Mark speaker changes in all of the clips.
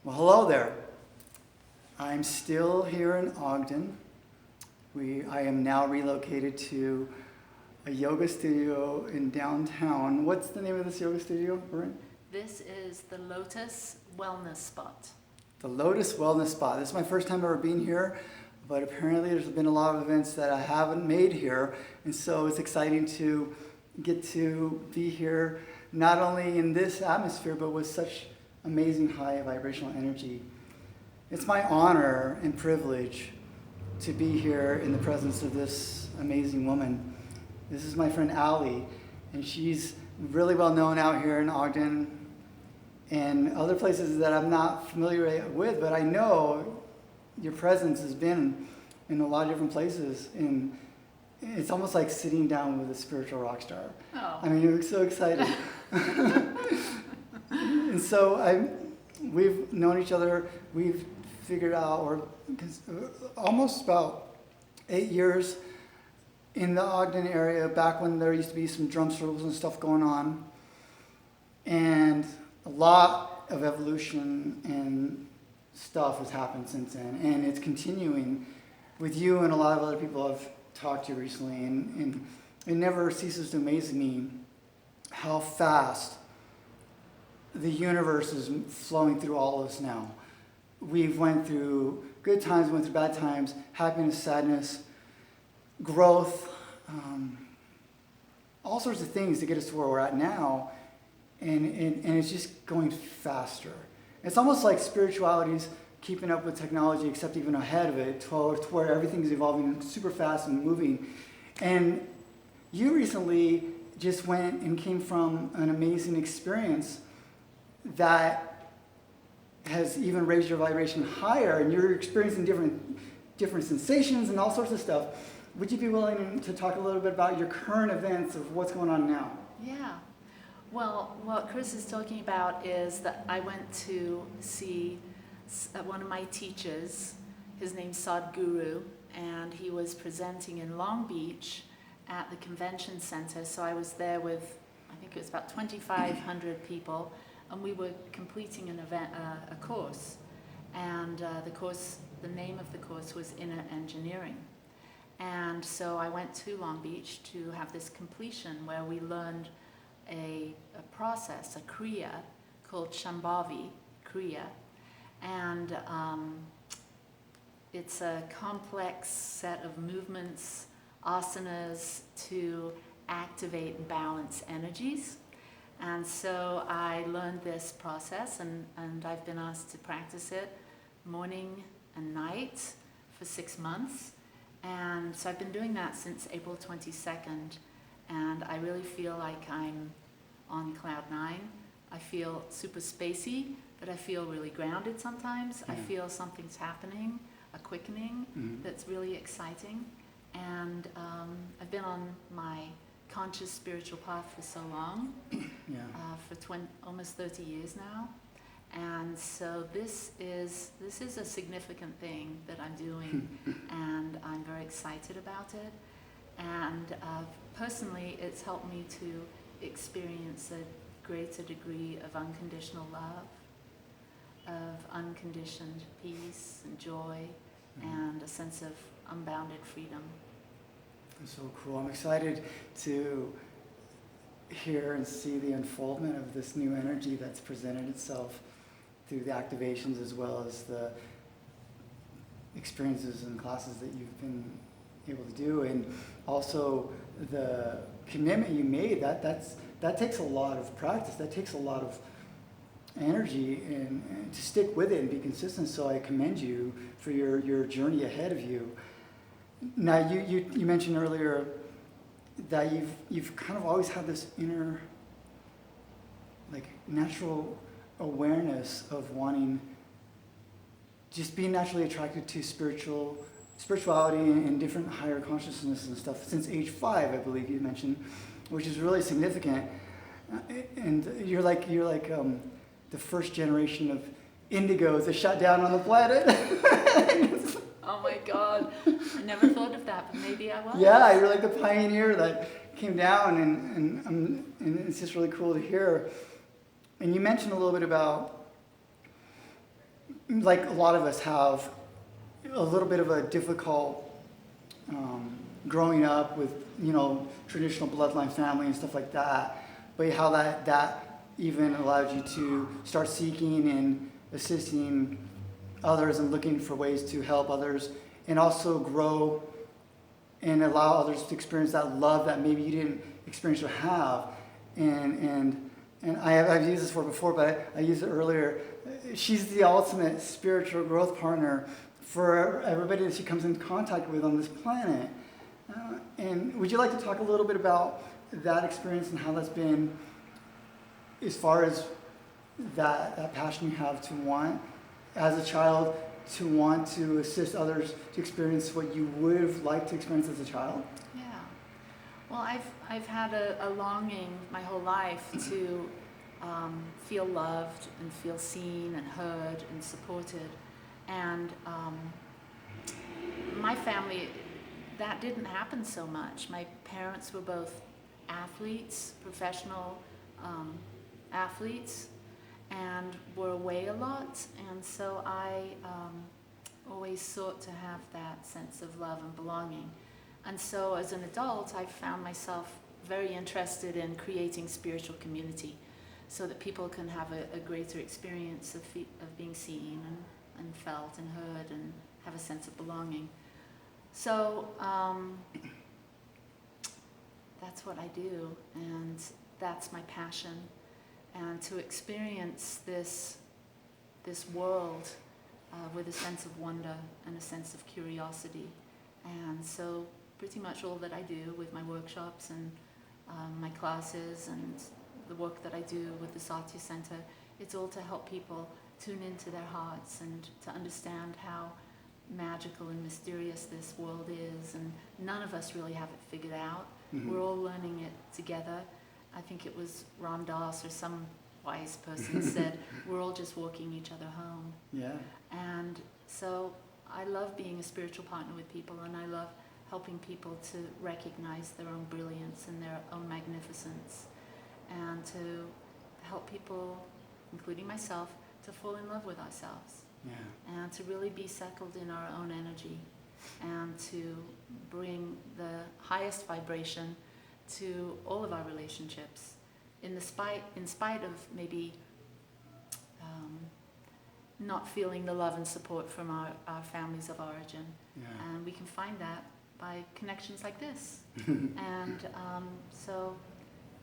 Speaker 1: Well, hello there. I'm still here in Ogden. I am now relocated to a yoga studio in downtown. What's the name of this yoga studio, Corinne?
Speaker 2: This is the Lotus Wellness Spot.
Speaker 1: The Lotus Wellness Spot. This is my first time ever being here, but apparently there's been a lot of events that I haven't made here, and so it's exciting to get to be here, not only in this atmosphere, but with such amazing high vibrational energy. It's my honor and privilege to be here in the presence of this amazing woman. This is my friend Allie, and she's really well known out here in Ogden and other places that I'm not familiar with, but I know your presence has been in a lot of different places, and it's almost like sitting down with a spiritual rock star.
Speaker 2: Oh.
Speaker 1: I mean, you're so excited. And so we've known each other, we've figured out, almost about 8 years in the Ogden area, back when there used to be some drum circles and stuff going on. And a lot of evolution and stuff has happened since then. And it's continuing with you and a lot of other people I've talked to recently. And it never ceases to amaze me how fast the universe is flowing through all of us now. We've went through good times, went through bad times, happiness, sadness, growth, all sorts of things to get us to where we're at now, and it's just going faster. It's almost like spirituality's keeping up with technology, except even ahead of it, to where everything's evolving super fast and moving. And you recently just went and came from an amazing experience that has even raised your vibration higher, and you're experiencing different sensations and all sorts of stuff. Would you be willing to talk a little bit about your current events of what's going on now?
Speaker 2: Yeah. Well, what Chris is talking about is that I went to see one of my teachers. His name's Sadhguru, and he was presenting in Long Beach at the convention center. So I was there with, I think it was about 2,500 people, and we were completing an event, a course. And the name of the course was Inner Engineering. And so I went to Long Beach to have this completion where we learned a process, a kriya, called Shambhavi Kriya. And it's a complex set of movements, asanas, to activate and balance energies. And so I learned this process, and I've been asked to practice it morning and night for 6 months. And so I've been doing that since April 22nd, and I really feel like I'm on cloud 9. I feel super spacey, but I feel really grounded sometimes. Yeah. I feel something's happening, a quickening that's really exciting. And I've been on my conscious spiritual path for so long, for almost 30 years now. And so this is a significant thing that I'm doing, and I'm very excited about it. And personally, it's helped me to experience a greater degree of unconditional love, of unconditioned peace and joy, and a sense of unbounded freedom.
Speaker 1: That's so cool. I'm excited to hear and see the unfoldment of this new energy that's presented itself through the activations as well as the experiences and classes that you've been able to do, and also the commitment you made. That takes a lot of practice. That takes a lot of energy, and to stick with it and be consistent. So I commend you for your journey ahead of you. Now you mentioned earlier that you've kind of always had this inner, like, natural awareness of wanting, just being naturally attracted to spirituality and different higher consciousness and stuff since age 5, I believe you mentioned, which is really significant. And you're like the first generation of indigos that shot down on the planet.
Speaker 2: Oh my God, I never thought of that, but maybe I was.
Speaker 1: Yeah, you're like the pioneer that came down, and it's just really cool to hear. And you mentioned a little bit about like a lot of us have a little bit of a difficult growing up with, traditional bloodline family and stuff like that, but how that even allowed you to start seeking and assisting others and looking for ways to help others and also grow and allow others to experience that love that maybe you didn't experience or have. And I've used this word before, but I used it earlier. She's the ultimate spiritual growth partner for everybody that she comes in contact with on this planet. And would you like to talk a little bit about that experience and how that's been, as far as that passion you have to want, as a child, to want to assist others to experience what you would have liked to experience as a child?
Speaker 2: Yeah. Well, I've had a longing my whole life to feel loved and feel seen and heard and supported. And my family, that didn't happen so much. My parents were both athletes, professional athletes, and were away a lot. And so I always sought to have that sense of love and belonging. And so as an adult, I found myself very interested in creating spiritual community so that people can have a greater experience of being seen and felt and heard and have a sense of belonging. So that's what I do, and that's my passion. And to experience this world with a sense of wonder and a sense of curiosity. And so pretty much all that I do with my workshops and my classes and the work that I do with the Satya Center, it's all to help people tune into their hearts and to understand how magical and mysterious this world is. And none of us really have it figured out.
Speaker 1: Mm-hmm.
Speaker 2: We're all learning it together. I think it was Ram Dass or some wise person said, we're all just walking each other home.
Speaker 1: Yeah.
Speaker 2: And so I love being a spiritual partner with people, and I love helping people to recognize their own brilliance and their own magnificence, and to help people, including myself, to fall in love with ourselves.
Speaker 1: Yeah.
Speaker 2: And to really be settled in our own energy, and to bring the highest vibration to all of our relationships, in spite of maybe not feeling the love and support from our families of origin.
Speaker 1: Yeah.
Speaker 2: And we can find that by connections like this. And so,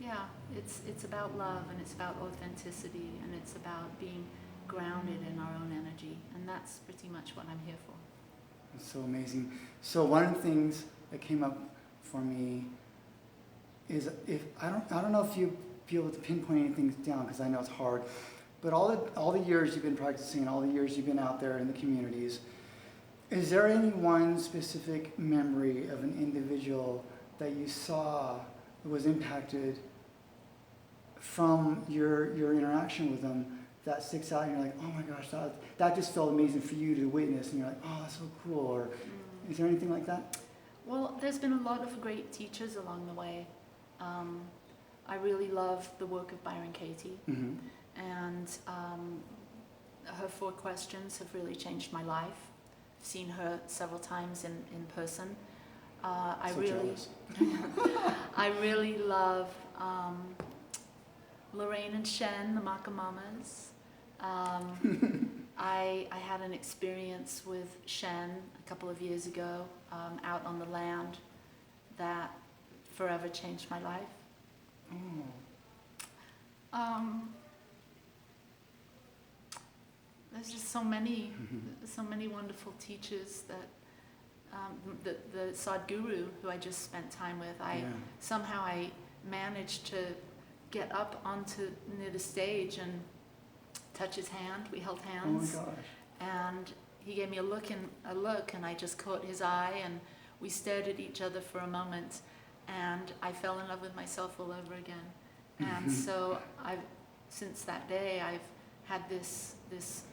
Speaker 2: yeah, it's about love, and it's about authenticity, and it's about being grounded in our own energy. And that's pretty much what I'm here for.
Speaker 1: It's so amazing. So one of the things that came up for me is, if I don't know if you'd be able to pinpoint anything down, because I know it's hard, but all the years you've been practicing, all the years you've been out there in the communities, is there any one specific memory of an individual that you saw was impacted from your interaction with them that sticks out, and you're like, oh my gosh, that just felt amazing for you to witness, and you're like, oh, that's so cool? Or is there anything like that?
Speaker 2: Well, there's been a lot of great teachers along the way. I really love the work of Byron Katie,
Speaker 1: Mm-hmm.
Speaker 2: and her 4 questions have really changed my life. I've seen her several times in person. I really love Lorraine and Shen, the Maka Mamas. I had an experience with Shen a couple of years ago out on the land that forever changed my life. There's just so many wonderful teachers that the Sadhguru, who I just spent time with, somehow I managed to get up onto near the stage and touch his hand. We held hands.
Speaker 1: Oh my gosh.
Speaker 2: And he gave me a look, and I just caught his eye, and we stared at each other for a moment, and I fell in love with myself all over again. And so since that day, I've had this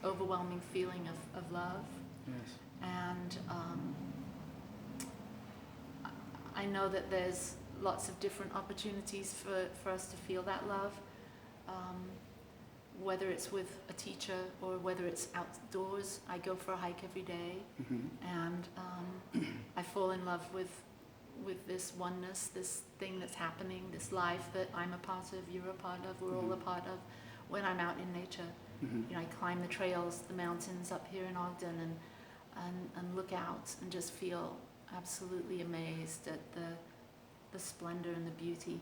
Speaker 2: overwhelming feeling of love.
Speaker 1: Yes.
Speaker 2: And I know that there's lots of different opportunities for us to feel that love. whether it's with a teacher or whether it's outdoors. I go for a hike every day, and I fall in love with this oneness, this thing that's happening, this life that I'm a part of, you're a part of, we're all a part of when I'm out in nature. You know, I climb the trails, the mountains up here in Ogden, and look out and just feel absolutely amazed at the splendor and the beauty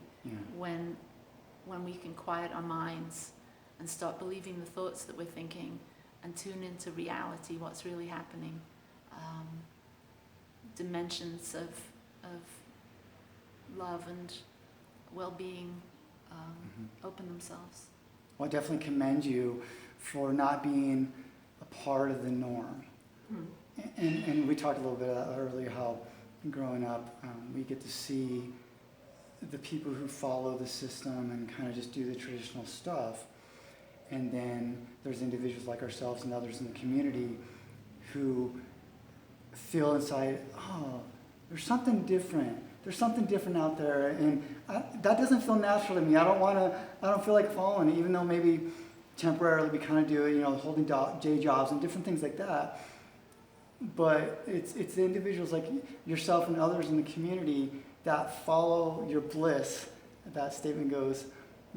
Speaker 2: when we can quiet our minds and start believing the thoughts that we're thinking and tune into reality, what's really happening. Dimensions of love and well-being open themselves.
Speaker 1: Well, I definitely commend you for not being a part of the norm. And we talked a little bit about earlier how growing up we get to see the people who follow the system and kind of just do the traditional stuff. And then there's individuals like ourselves and others in the community who feel inside, oh, there's something different. There's something different out there, and that doesn't feel natural to me. I don't feel like following it, even though maybe temporarily we kind of do it, you know, holding day jobs and different things like that. But it's the individuals like yourself and others in the community that follow your bliss, that statement goes,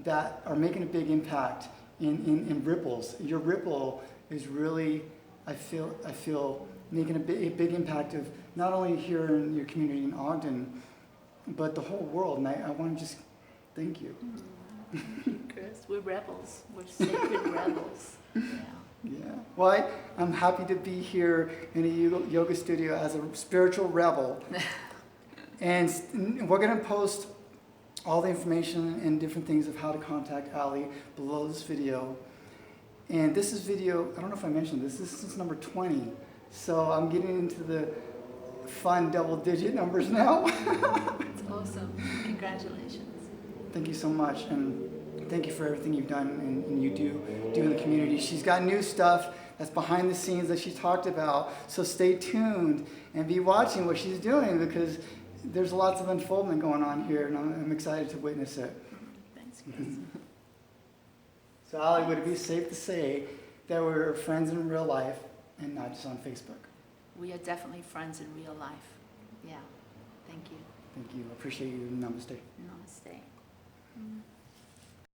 Speaker 1: that are making a big impact in ripples. Your ripple is really, I feel making a big impact of not only here in your community in Ogden, but the whole world. And I want to just thank you.
Speaker 2: Chris, we're rebels. We're sacred rebels.
Speaker 1: Yeah. Well, I'm happy to be here in a yoga studio as a spiritual rebel. And we're going to post all the information and different things of how to contact Ali below this video. And this is video, I don't know if I mentioned this is number 20. So I'm getting into the fun double-digit numbers now.
Speaker 2: It's awesome. Congratulations.
Speaker 1: Thank you so much. And thank you for everything you've done and you do in the community. She's got new stuff that's behind the scenes that she talked about. So stay tuned and be watching what she's doing, because there's lots of unfoldment going on here, and I'm excited to witness it.
Speaker 2: Thanks, Chris.
Speaker 1: So, Ali, would it be safe to say that we're friends in real life and not just on Facebook?
Speaker 2: We are definitely friends in real life. Yeah. Thank you.
Speaker 1: Thank you. I appreciate you. Namaste.
Speaker 2: Namaste.